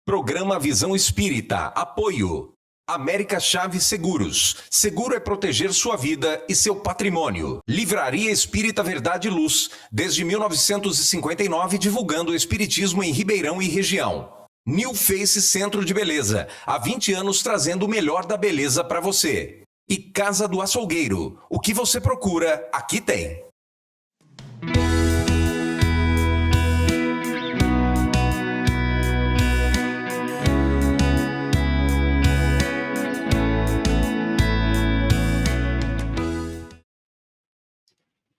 Programa Visão Espírita. Apoio. América Chaves Seguros. Seguro é proteger sua vida e seu patrimônio. Livraria Espírita Verdade e Luz. Desde 1959, divulgando o espiritismo em Ribeirão e região. New Face Centro de Beleza. Há 20 anos trazendo o melhor da beleza para você. E Casa do Açougueiro. O que você procura, aqui tem.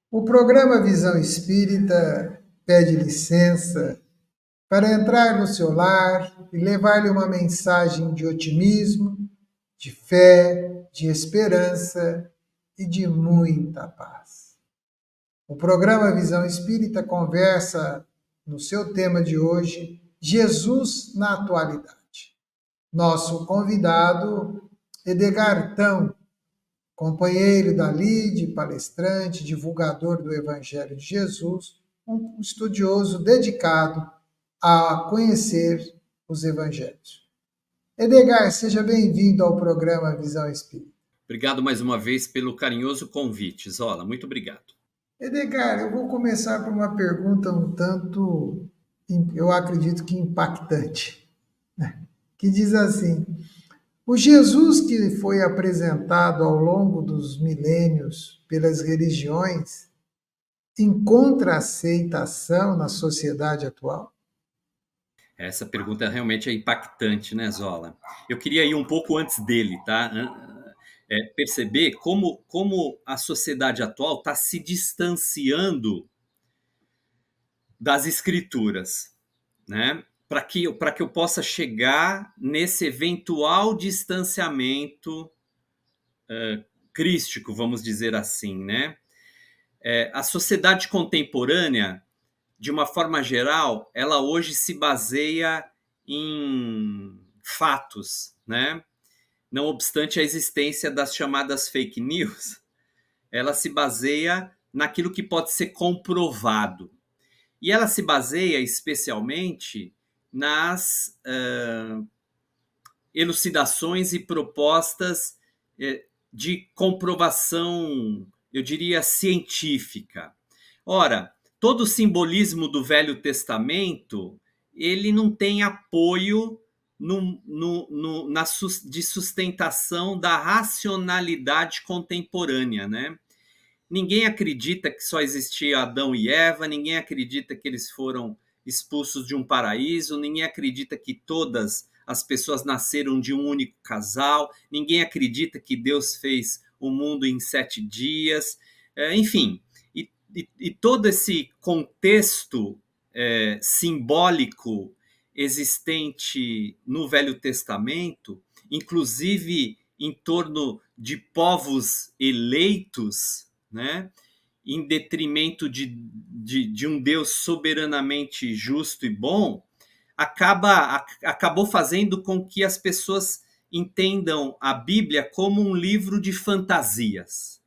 O programa Visão Espírita pede licença para entrar no seu lar e levar-lhe uma mensagem de otimismo, de fé, de esperança e de muita paz. O programa Visão Espírita conversa no seu tema de hoje, Jesus na atualidade. Nosso convidado, Edgar Tão, companheiro da Lide, palestrante, divulgador do Evangelho de Jesus, um estudioso dedicado a conhecer os Evangelhos. Edgar, seja bem-vindo ao programa Visão Espírita. Obrigado mais uma vez pelo carinhoso convite, Zola. Muito obrigado. Edgar, eu vou começar por uma pergunta um tanto, eu acredito que impactante, né? Que diz assim: o Jesus que foi apresentado ao longo dos milênios pelas religiões encontra aceitação na sociedade atual? Essa pergunta realmente é impactante, né, Zola? Eu queria ir um pouco antes dele, tá? Perceber como a sociedade atual está se distanciando das escrituras, né? Para que eu possa chegar nesse eventual distanciamento crístico, vamos dizer assim, né? A sociedade contemporânea, de uma forma geral, ela hoje se baseia em fatos, né? Não obstante a existência das chamadas fake news, ela se baseia naquilo que pode ser comprovado. E ela se baseia especialmente nas elucidações e propostas de comprovação, eu diria, científica. Ora, todo o simbolismo do Velho Testamento, ele não tem apoio de sustentação da racionalidade contemporânea, né? Ninguém acredita que só existia Adão e Eva, ninguém acredita que eles foram expulsos de um paraíso, ninguém acredita que todas as pessoas nasceram de um único casal, ninguém acredita que Deus fez o mundo em 7 dias, enfim. E todo esse contexto simbólico existente no Velho Testamento, inclusive em torno de povos eleitos, né, em detrimento de um Deus soberanamente justo e bom, acabou fazendo com que as pessoas entendam a Bíblia como um livro de fantasias,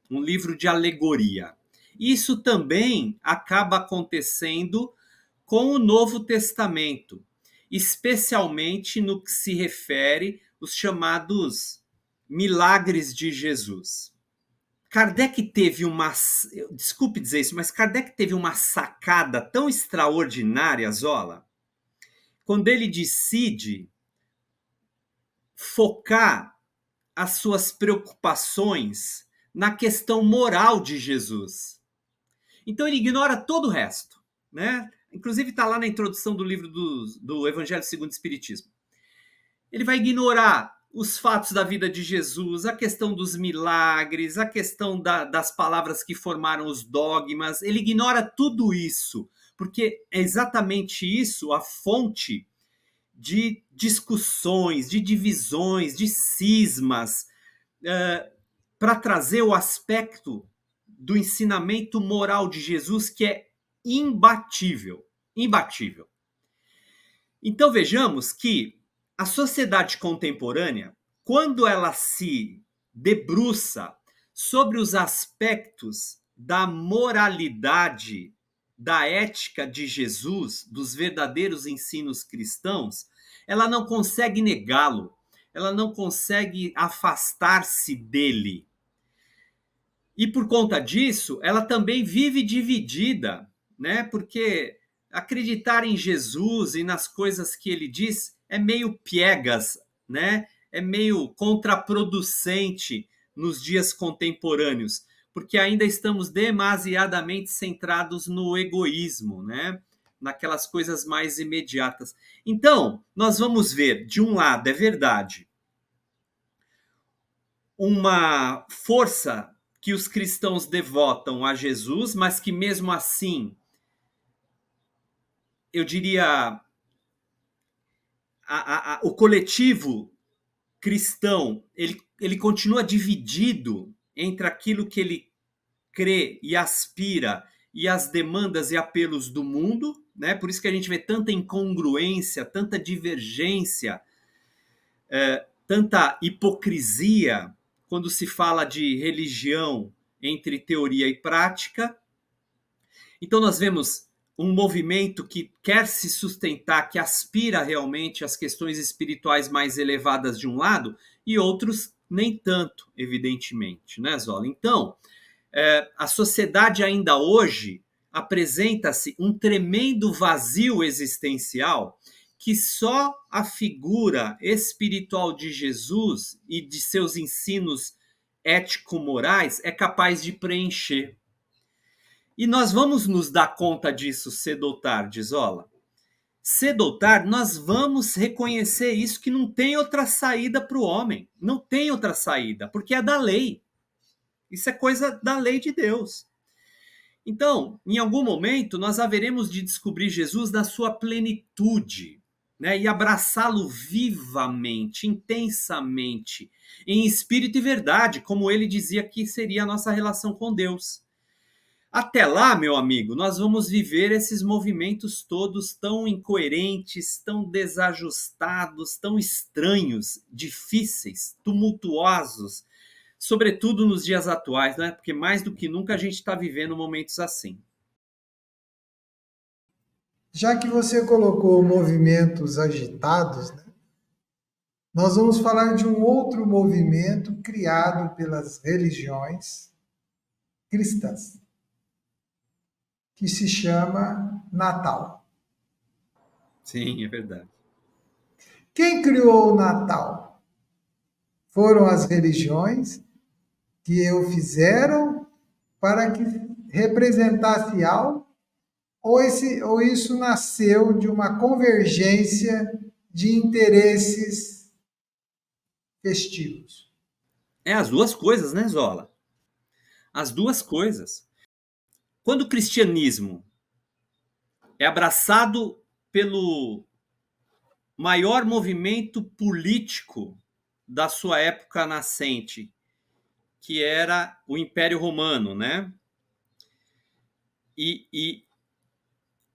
um livro de alegoria. Isso também acaba acontecendo com o Novo Testamento, especialmente no que se refere aos chamados milagres de Jesus. Kardec teve desculpe dizer isso, mas Kardec teve uma sacada tão extraordinária, Zola, quando ele decide focar as suas preocupações na questão moral de Jesus. Então ele ignora todo o resto, né? Inclusive está lá na introdução do livro do Evangelho segundo o Espiritismo. Ele vai ignorar os fatos da vida de Jesus, a questão dos milagres, a questão das palavras que formaram os dogmas. Ele ignora tudo isso, porque é exatamente isso a fonte de discussões, de divisões, de cismas, para trazer o aspecto do ensinamento moral de Jesus, que é imbatível. Imbatível. Então vejamos que a sociedade contemporânea, quando ela se debruça sobre os aspectos da moralidade, da ética de Jesus, dos verdadeiros ensinos cristãos, ela não consegue negá-lo, ela não consegue afastar-se dele. E por conta disso, ela também vive dividida, né? Porque acreditar em Jesus e nas coisas que ele diz é meio piegas, né? É meio contraproducente nos dias contemporâneos, porque ainda estamos demasiadamente centrados no egoísmo, né? Naquelas coisas mais imediatas. Então, nós vamos ver, de um lado, é verdade, uma força que os cristãos devotam a Jesus, mas que mesmo assim, eu diria, o coletivo cristão, ele continua dividido entre aquilo que ele crê e aspira e as demandas e apelos do mundo, né? Por isso que a gente vê tanta incongruência, tanta divergência, tanta hipocrisia quando se fala de religião entre teoria e prática. Então nós vemos um movimento que quer se sustentar, que aspira realmente às questões espirituais mais elevadas de um lado, e outros nem tanto, evidentemente, né, Zola? Então, a sociedade ainda hoje apresenta-se um tremendo vazio existencial que só a figura espiritual de Jesus e de seus ensinos ético-morais é capaz de preencher. E nós vamos nos dar conta disso cedo ou tarde, Zola. Cedo ou tarde, nós vamos reconhecer isso, que não tem outra saída para o homem. Não tem outra saída, porque é da lei. Isso é coisa da lei de Deus. Então, em algum momento, nós haveremos de descobrir Jesus na sua plenitude, né? E abraçá-lo vivamente, intensamente, em espírito e verdade, como ele dizia que seria a nossa relação com Deus. Até lá, meu amigo, nós vamos viver esses movimentos todos tão incoerentes, tão desajustados, tão estranhos, difíceis, tumultuosos, sobretudo nos dias atuais, né? Porque mais do que nunca a gente está vivendo momentos assim. Já que você colocou movimentos agitados, né, nós vamos falar de um outro movimento criado pelas religiões cristãs, que se chama Natal. Sim, é verdade. Quem criou o Natal? Foram as religiões que o fizeram para que representasse algo, ou isso nasceu de uma convergência de interesses festivos? É as duas coisas, né, Zola? As duas coisas. Quando o cristianismo é abraçado pelo maior movimento político da sua época nascente, que era o Império Romano, né? E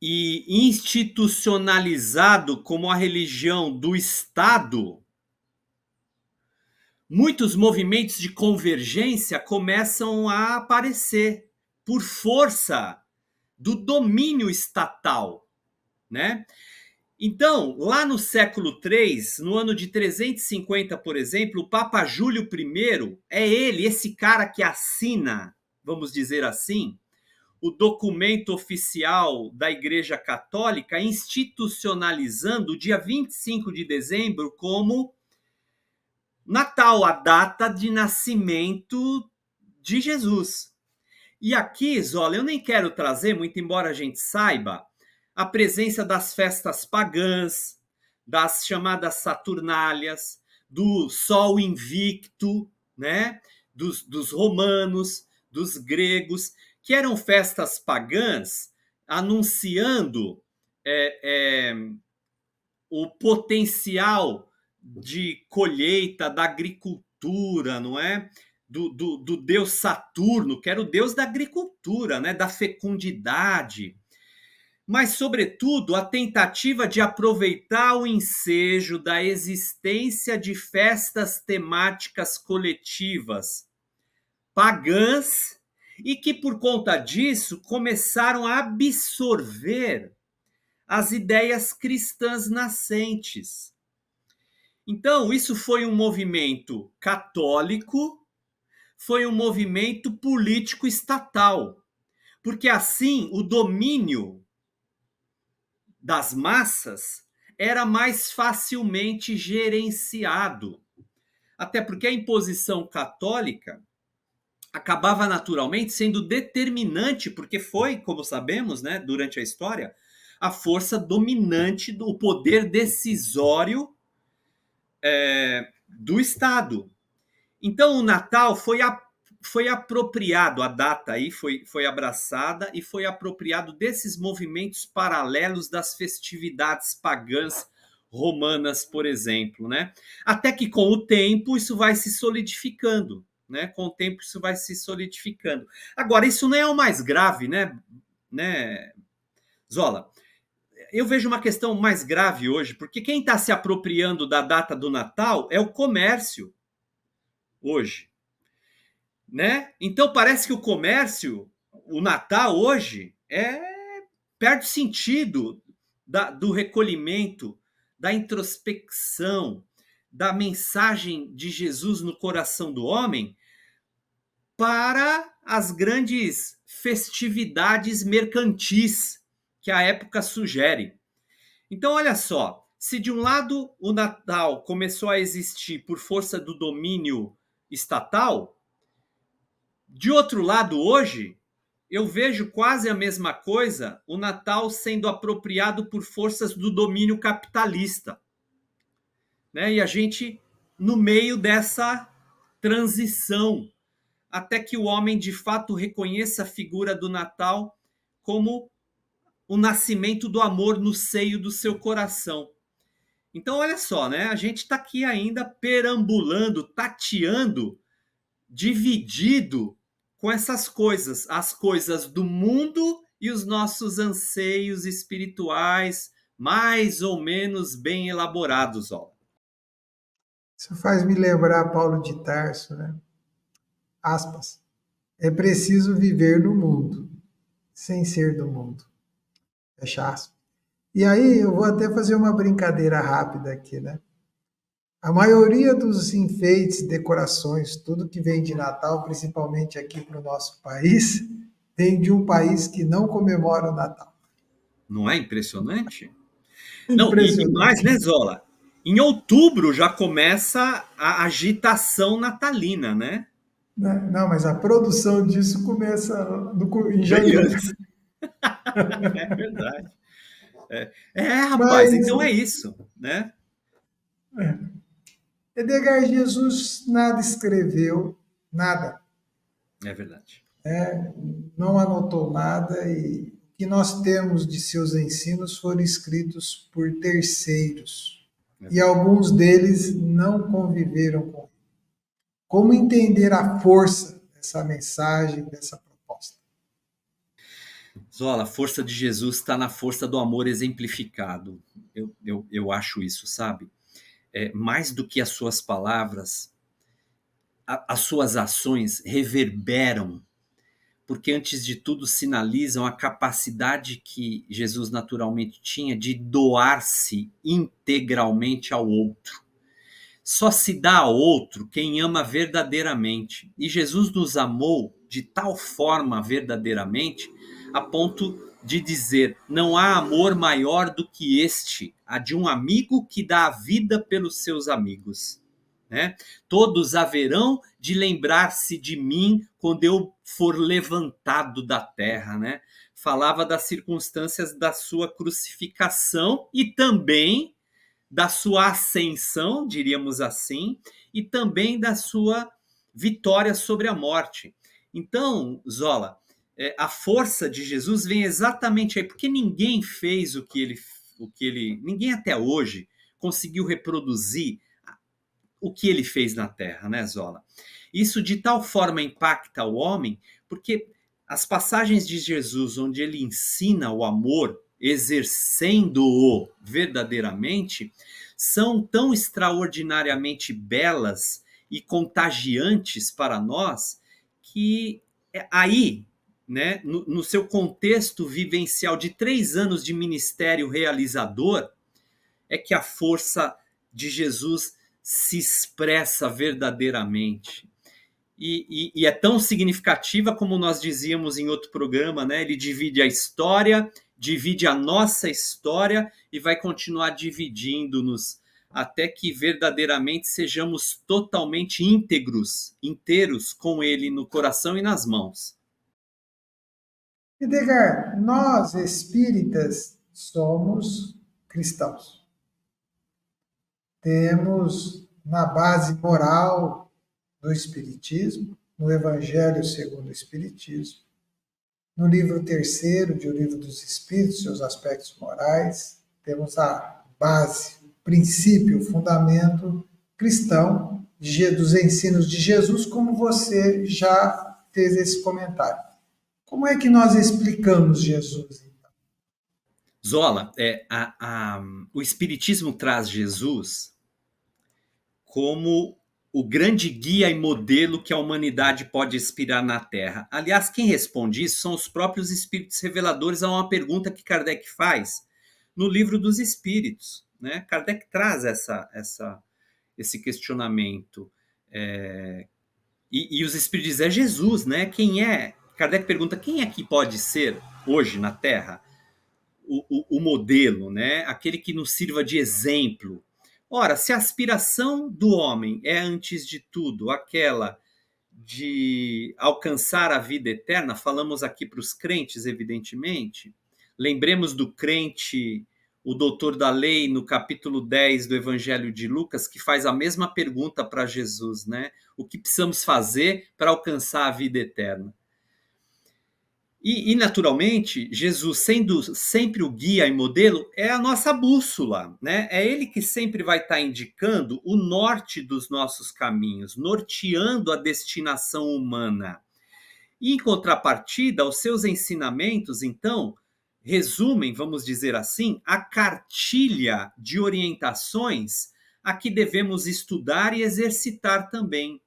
institucionalizado como a religião do Estado, muitos movimentos de convergência começam a aparecer por força do domínio estatal, né? Então, lá no século III, no ano de 350, por exemplo, o Papa Júlio I é ele, esse cara que assina, vamos dizer assim, o documento oficial da Igreja Católica, institucionalizando o dia 25 de dezembro como Natal, a data de nascimento de Jesus. E aqui, Zola, eu nem quero trazer, muito embora a gente saiba, a presença das festas pagãs, das chamadas Saturnálias, do Sol Invicto, né? dos romanos, dos gregos, que eram festas pagãs anunciando o potencial de colheita da agricultura, não é? Do deus Saturno, que era o deus da agricultura, né? Da fecundidade. Mas, sobretudo, a tentativa de aproveitar o ensejo da existência de festas temáticas coletivas pagãs e que, por conta disso, começaram a absorver as ideias cristãs nascentes. Então, isso foi um movimento católico, foi um movimento político estatal, porque assim o domínio das massas era mais facilmente gerenciado. Até porque a imposição católica acabava naturalmente sendo determinante, porque foi, como sabemos, né, durante a história, a força dominante do poder decisório do Estado. Então o Natal foi apropriado, a data aí foi abraçada e foi apropriado desses movimentos paralelos das festividades pagãs romanas, por exemplo, né? Até que com o tempo isso vai se solidificando, né? Com o tempo isso vai se solidificando. Agora, isso não é o mais grave, né, Zola? Eu vejo uma questão mais grave hoje, porque quem está se apropriando da data do Natal é o comércio hoje, né? Então parece que o comércio, o Natal hoje, perde sentido do recolhimento, da introspecção, da mensagem de Jesus no coração do homem para as grandes festividades mercantis que a época sugere. Então, olha só, se de um lado o Natal começou a existir por força do domínio estatal, de outro lado, hoje, eu vejo quase a mesma coisa, o Natal sendo apropriado por forças do domínio capitalista, né? E a gente no meio dessa transição, até que o homem de fato reconheça a figura do Natal como o nascimento do amor no seio do seu coração. Então, olha só, né? A gente está aqui ainda perambulando, tateando, dividido com essas coisas, as coisas do mundo e os nossos anseios espirituais, mais ou menos bem elaborados. Ó. Isso faz me lembrar Paulo de Tarso, né? Aspas. É preciso viver no mundo, sem ser do mundo. Fecha aspas. E aí eu vou até fazer uma brincadeira rápida aqui, né? A maioria dos enfeites, decorações, tudo que vem de Natal, principalmente aqui para o nosso país, vem de um país que não comemora o Natal. Não é impressionante? Não, e mais, Impressionante. né, Zola? Em outubro já começa a agitação natalina, né? Não, mas a produção disso começa em Bem janeiro. antes. É verdade. Rapaz, Mas então é isso, né? Edgar Jesus nada escreveu, nada, É verdade. não anotou nada e o que nós temos de seus ensinos foram escritos por terceiros e alguns deles não conviveram com ele. Como entender a força dessa mensagem, dessa proposta? Zola, a força de Jesus está na força do amor exemplificado. Eu acho isso, sabe? Mais do que as suas palavras, as suas ações reverberam, porque antes de tudo sinalizam a capacidade que Jesus naturalmente tinha de doar-se integralmente ao outro. Só se dá ao outro quem ama verdadeiramente. E Jesus nos amou de tal forma verdadeiramente, a ponto de dizer: não há amor maior do que este, a de um amigo que dá a vida pelos seus amigos. Né? Todos haverão de lembrar-se de mim quando eu for levantado da terra. Né? Falava das circunstâncias da sua crucificação e também da sua ascensão, diríamos assim, e também da sua vitória sobre a morte. Então, Zola, a força de Jesus vem exatamente aí, porque ninguém fez o que ele, ninguém até hoje conseguiu reproduzir o que ele fez na Terra, né, Zola? Isso de tal forma impacta o homem, porque as passagens de Jesus onde ele ensina o amor, exercendo-o verdadeiramente, são tão extraordinariamente belas e contagiantes para nós que aí, né, no seu contexto vivencial de 3 anos de ministério realizador, é que a força de Jesus se expressa verdadeiramente. E é tão significativa como nós dizíamos em outro programa, né? Ele divide a história, divide a nossa história e vai continuar dividindo-nos até que verdadeiramente sejamos totalmente inteiros com ele no coração e nas mãos. Edgar, nós espíritas somos cristãos. Temos na base moral do Espiritismo, no Evangelho segundo o Espiritismo, no livro terceiro de O Livro dos Espíritos, seus aspectos morais, temos a base, o princípio, o fundamento cristão dos ensinos de Jesus, como você já fez esse comentário. Como é que nós explicamos Jesus, então? Zola, o Espiritismo traz Jesus como o grande guia e modelo que a humanidade pode inspirar na Terra. Aliás, quem responde isso são os próprios Espíritos reveladores a uma pergunta que Kardec faz no Livro dos Espíritos, né? Kardec traz esse questionamento. E os Espíritos dizem, é Jesus, né? Quem é? Kardec pergunta, quem é que pode ser hoje na Terra o modelo, né? Aquele que nos sirva de exemplo. Ora, se a aspiração do homem é, antes de tudo, aquela de alcançar a vida eterna, falamos aqui para os crentes, evidentemente, lembremos do crente, o doutor da lei, no capítulo 10 do Evangelho de Lucas, que faz a mesma pergunta para Jesus, né? O que precisamos fazer para alcançar a vida eterna? E, naturalmente, Jesus, sendo sempre o guia e modelo, é a nossa bússola, né? É ele que sempre vai estar indicando o norte dos nossos caminhos, norteando a destinação humana. E, em contrapartida, os seus ensinamentos, então, resumem, vamos dizer assim, a cartilha de orientações a que devemos estudar e exercitar também.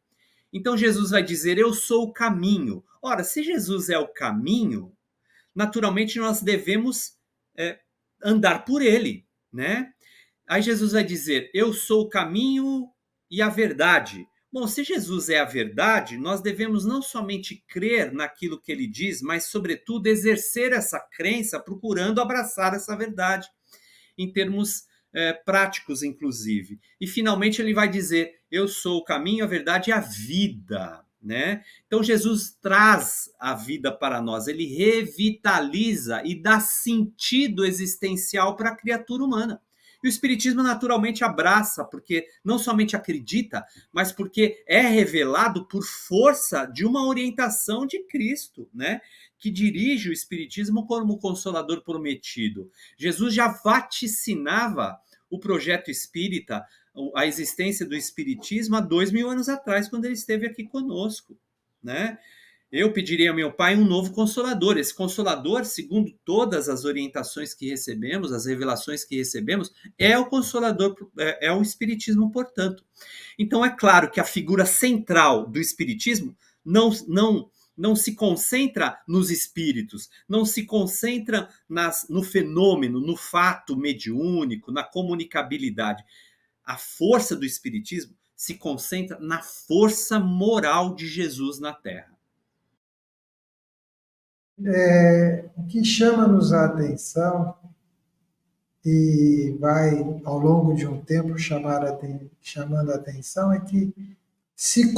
Então Jesus vai dizer, eu sou o caminho. Ora, se Jesus é o caminho, naturalmente nós devemos andar por ele, né? Aí Jesus vai dizer, eu sou o caminho e a verdade. Bom, se Jesus é a verdade, nós devemos não somente crer naquilo que ele diz, mas, sobretudo, exercer essa crença, procurando abraçar essa verdade, em termos práticos, inclusive. E, finalmente, ele vai dizer, eu sou o caminho, a verdade e a vida, né? Então, Jesus traz a vida para nós, ele revitaliza e dá sentido existencial para a criatura humana. E o Espiritismo naturalmente abraça, porque não somente acredita, mas porque é revelado por força de uma orientação de Cristo, né? Que dirige o Espiritismo como Consolador prometido. Jesus já vaticinava o projeto espírita, a existência do Espiritismo há 2000 anos atrás, quando ele esteve aqui conosco, né? Eu pediria ao meu Pai um novo Consolador. Esse Consolador, segundo todas as orientações que recebemos, as revelações que recebemos, é o Consolador, é o Espiritismo, portanto. Então, é claro que a figura central do Espiritismo não se concentra nos espíritos, não se concentra no fenômeno, no fato mediúnico, na comunicabilidade. A força do Espiritismo se concentra na força moral de Jesus na Terra. O que chama-nos a atenção e vai, ao longo de um tempo, chamando a atenção é que se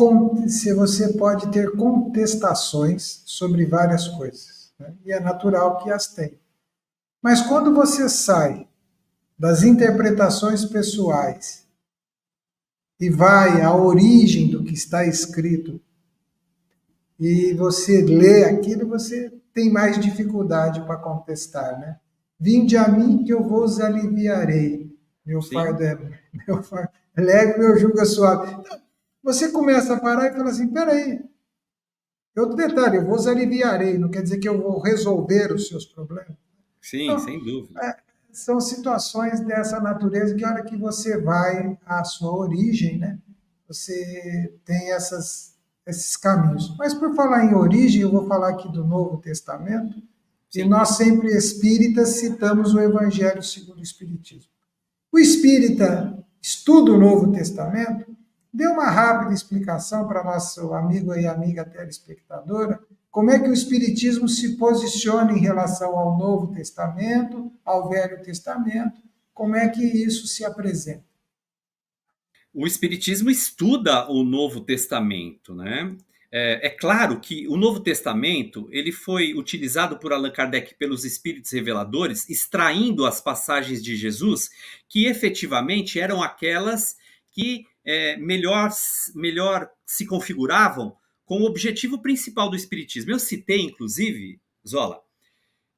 você pode ter contestações sobre várias coisas, né? E é natural que as tenha. Mas quando você sai das interpretações pessoais e vai à origem do que está escrito e você lê aquilo, você tem mais dificuldade para contestar, né? Vinde a mim que eu vos aliviarei. Meu fardo é leve, meu jugo é suave. Então, você começa a parar e fala assim, peraí, outro detalhe, eu vos aliviarei, não quer dizer que eu vou resolver os seus problemas. Sim, então, sem dúvida. São situações dessa natureza que a hora que você vai à sua origem, né, você tem esses caminhos. Mas por falar em origem, eu vou falar aqui do Novo Testamento, Sim. E nós sempre espíritas citamos o Evangelho segundo o Espiritismo. O espírita estuda o Novo Testamento, dê uma rápida explicação para nosso amigo e amiga telespectadora, como é que o Espiritismo se posiciona em relação ao Novo Testamento, ao Velho Testamento, como é que isso se apresenta. O Espiritismo estuda o Novo Testamento, né? É claro que o Novo Testamento ele foi utilizado por Allan Kardec pelos Espíritos Reveladores, extraindo as passagens de Jesus que efetivamente eram aquelas que melhor se configuravam com o objetivo principal do Espiritismo. Eu citei, inclusive, Zola,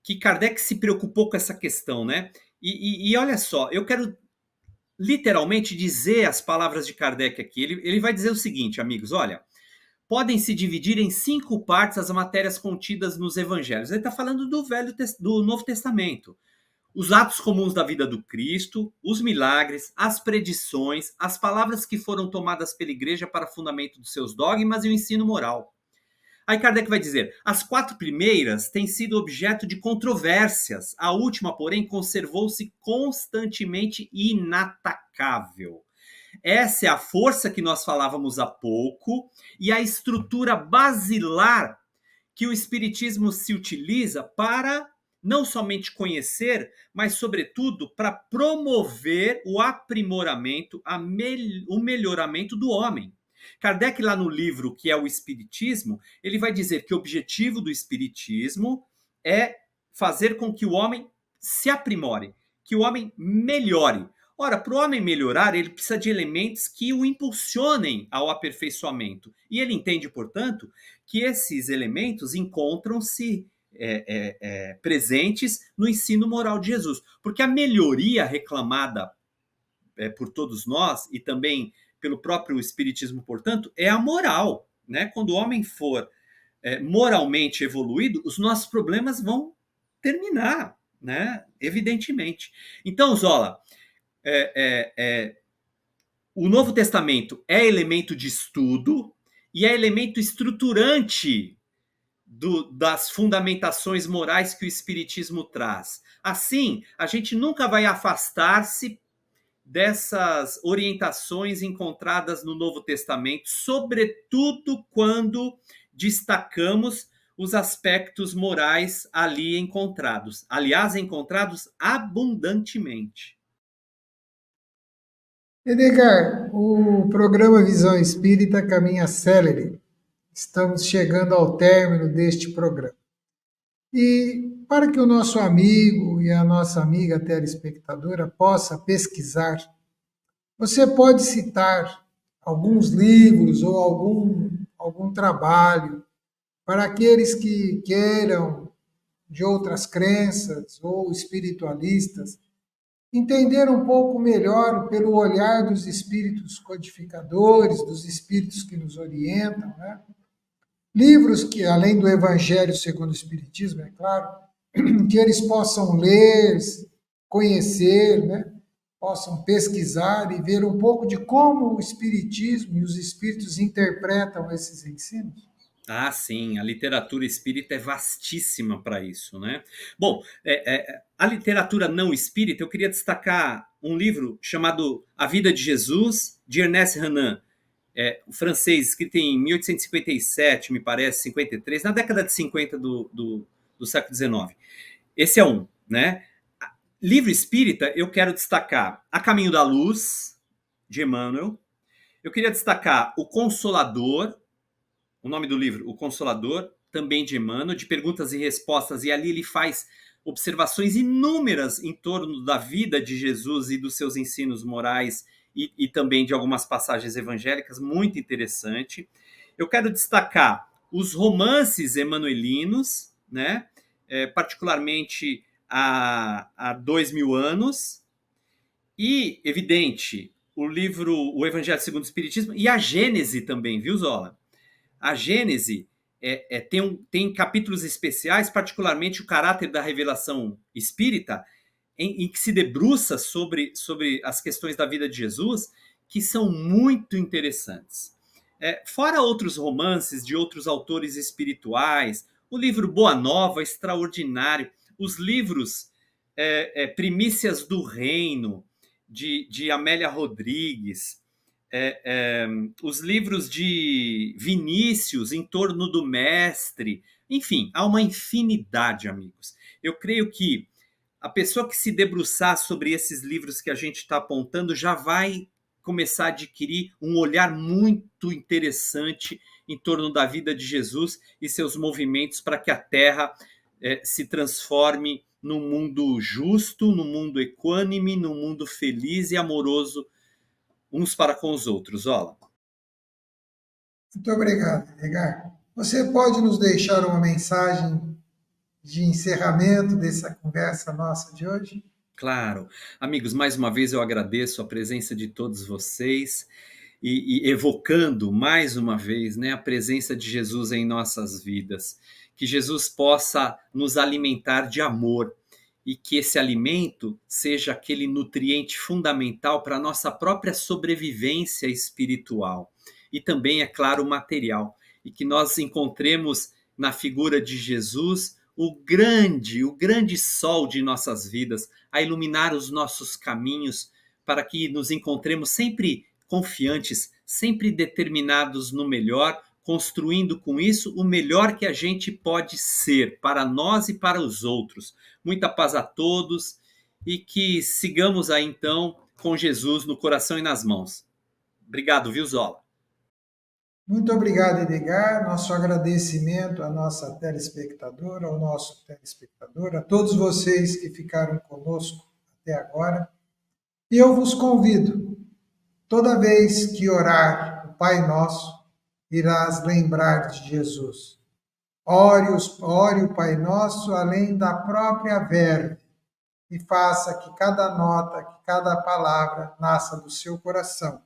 que Kardec se preocupou com essa questão, né? E olha só, eu quero literalmente dizer as palavras de Kardec aqui. Ele vai dizer o seguinte, amigos, olha, podem se dividir em 5 partes as matérias contidas nos evangelhos. Ele está falando do Novo Testamento. Os atos comuns da vida do Cristo, os milagres, as predições, as palavras que foram tomadas pela igreja para fundamento dos seus dogmas e o ensino moral. Aí Kardec vai dizer, as 4 primeiras têm sido objeto de controvérsias, a última, porém, conservou-se constantemente inatacável. Essa é a força que nós falávamos há pouco e a estrutura basilar que o Espiritismo se utiliza para não somente conhecer, mas, sobretudo, para promover o aprimoramento, o melhoramento do homem. Kardec, lá no livro que é o Espiritismo, ele vai dizer que o objetivo do Espiritismo é fazer com que o homem se aprimore, que o homem melhore. Ora, para o homem melhorar, ele precisa de elementos que o impulsionem ao aperfeiçoamento. E ele entende, portanto, que esses elementos encontram-se presentes no ensino moral de Jesus. Porque a melhoria reclamada por todos nós e também pelo próprio Espiritismo, portanto, é a moral. Né? Quando o homem for moralmente evoluído, os nossos problemas vão terminar, né? Evidentemente. Então, Zola, o Novo Testamento é elemento de estudo e é elemento estruturante das fundamentações morais que o Espiritismo traz. Assim, a gente nunca vai afastar-se dessas orientações encontradas no Novo Testamento, sobretudo quando destacamos os aspectos morais ali encontrados. Aliás, encontrados abundantemente. Edgar, o programa Visão Espírita caminha célere. Estamos chegando ao término deste programa. E para que o nosso amigo e a nossa amiga telespectadora possa pesquisar, você pode citar alguns livros ou algum trabalho para aqueles que queiram, de outras crenças ou espiritualistas, entender um pouco melhor pelo olhar dos espíritos codificadores, dos espíritos que nos orientam, né? Livros que, além do Evangelho segundo o Espiritismo, é claro, que eles possam ler, conhecer, né? Possam pesquisar e ver um pouco de como o Espiritismo e os espíritos interpretam esses ensinos. Ah, sim, a literatura espírita é vastíssima para isso, né? Bom, a literatura não espírita, eu queria destacar um livro chamado A Vida de Jesus, de Ernest Renan, francês, escrito em 1857, me parece, 53, na década de 50 do século XIX. Esse é um, né? Livro espírita, eu quero destacar A Caminho da Luz, de Emmanuel. Eu queria destacar O Consolador, o nome do livro, O Consolador, também de Emmanuel, de perguntas e respostas, e ali ele faz observações inúmeras em torno da vida de Jesus e dos seus ensinos morais e também de algumas passagens evangélicas, muito interessante. Eu quero destacar os romances emanuelinos, né? Particularmente há 2000 anos, e, evidente, o livro O Evangelho segundo o Espiritismo e a Gênese também, viu, Zola? A Gênese tem capítulos especiais, particularmente o caráter da revelação espírita, em que se debruça sobre as questões da vida de Jesus, que são muito interessantes. Fora outros romances de outros autores espirituais, o livro Boa Nova, extraordinário, os livros Primícias do Reino, de Amélia Rodrigues, os livros de Vinícius em torno do mestre, enfim, há uma infinidade, amigos. Eu creio que a pessoa que se debruçar sobre esses livros que a gente está apontando já vai começar a adquirir um olhar muito interessante em torno da vida de Jesus e seus movimentos para que a Terra se transforme num mundo justo, num mundo equânime, num mundo feliz e amoroso uns para com os outros. Olá. Muito obrigado, Edgar. Você pode nos deixar uma mensagem de encerramento dessa conversa nossa de hoje? Claro. Amigos, mais uma vez eu agradeço a presença de todos vocês e evocando mais uma vez, né, a presença de Jesus em nossas vidas. Que Jesus possa nos alimentar de amor e que esse alimento seja aquele nutriente fundamental para a nossa própria sobrevivência espiritual e também, é claro, material. E que nós encontremos na figura de Jesus o grande sol de nossas vidas, a iluminar os nossos caminhos, para que nos encontremos sempre confiantes, sempre determinados no melhor, construindo com isso o melhor que a gente pode ser para nós e para os outros. Muita paz a todos e que sigamos aí então com Jesus no coração e nas mãos. Obrigado, viu, Zola? Muito obrigado, Edgar. Nosso agradecimento à nossa telespectadora, ao nosso telespectador, a todos vocês que ficaram conosco até agora. E eu vos convido, toda vez que orar o Pai Nosso, irás lembrar de Jesus. Ore o Pai Nosso além da própria verve e faça que cada nota, que cada palavra nasça do seu coração.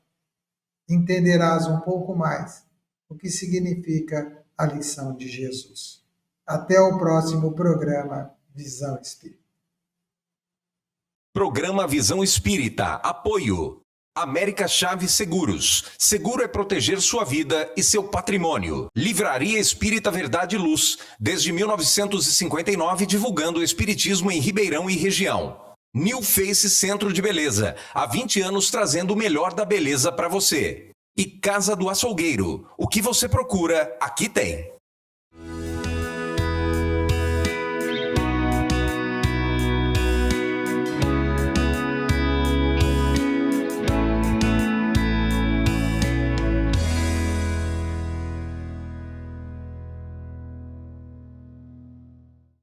Entenderás um pouco mais o que significa a lição de Jesus. Até o próximo programa Visão Espírita. Programa Visão Espírita. Apoio. América Chaves Seguros. Seguro é proteger sua vida e seu patrimônio. Livraria Espírita Verdade e Luz. Desde 1959, divulgando o espiritismo em Ribeirão e região. New Face Centro de Beleza. Há 20 anos trazendo o melhor da beleza para você. E Casa do Açougueiro. O que você procura, aqui tem.